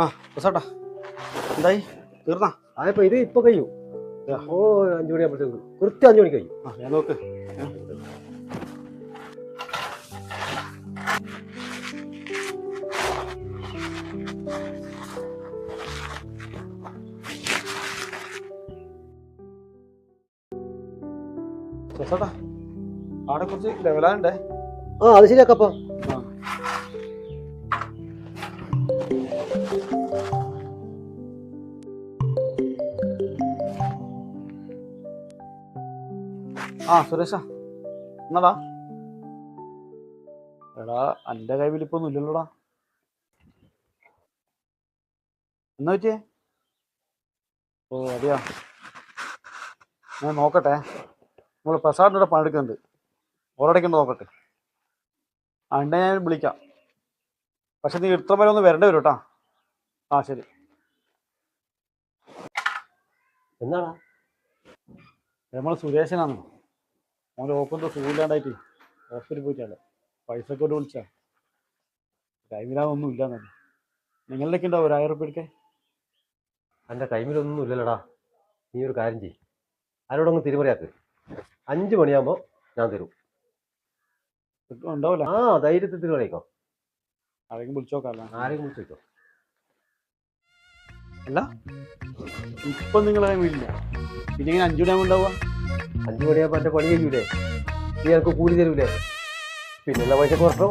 ആ ബസ്സാട്ടാ എന്തായി തീർന്നാ? അതിപ്പോ ഇത് ഇപ്പൊ കഴിയും. ഓ 5 മണിയാകുമ്പോഴത്തേക്ക് കൃത്യം 5 മണിക്ക് കഴിയും. ഞാൻ നോക്ക്. ബസ്സാട്ടാ അവിടെ കുറച്ച് ലെവലാണ്ടേ. അത് ശരിയാക്കപ്പോ. സുരേഷാ എന്നാടാ. എടാ എൻ്റെ കൈ വിളിപ്പൊന്നും ഇല്ലല്ലോടാ. എന്നാ പറ്റിയേ? ഓ അതെയാ, ഞാൻ നോക്കട്ടെ. നമ്മൾ പ്രസാദിൻ്റെ പണിയെടുക്കുന്നുണ്ട്, ഓരടയ്ക്കുണ്ട് നോക്കട്ടെ. എൻ്റെ ഞാൻ വിളിക്കാം. പക്ഷെ നീ ഇത്ര വരെ ഒന്ന് വരേണ്ടി വരും കേട്ടാ. ശരി. എന്നാടാ? നമ്മൾ സുരേഷനാണ്. അവൻ്റെ ഓപ്പൻ്റെ സുഖമില്ലാണ്ടായിട്ട് ഹോസ്പിറ്റലിൽ പോയിട്ടാണ്. പൈസ ഒക്കെ വിളിച്ചാ കൈമിലാതൊന്നും ഇല്ലാന്നല്ല. നിങ്ങളിലേക്ക് ഉണ്ടാവും 1000 റുപ്യ എടുക്കേ? എൻ്റെ കൈമിലൊന്നും ഇല്ലല്ലോടാ. നീ ഒരു കാര്യം ചെയ്യും, ആരോടൊന്ന് തിരുമറിയാക്ക്. 5 മണിയാകുമ്പോൾ ഞാൻ തരും. ഉണ്ടാവില്ല. ധൈര്യത്തിൽ തിരുമറിയിക്കോ. ആരെങ്കിലും വിളിച്ചോക്കല്ല. ആരെങ്കിലും വിളിച്ചോ. അല്ല ഇപ്പം നിങ്ങളെ വീട്ടില്ല, പിന്നെ ഇങ്ങനെ 5 മണിയാകുമ്പോൾ ഉണ്ടാവുക? 5 മണിയാകുമ്പോൾ എൻ്റെ പണി കഴിയൂലേ? നീ എനിക്ക് കൂലി തരൂലേ? പിന്നെയുള്ള പൈസ കുറച്ചോ.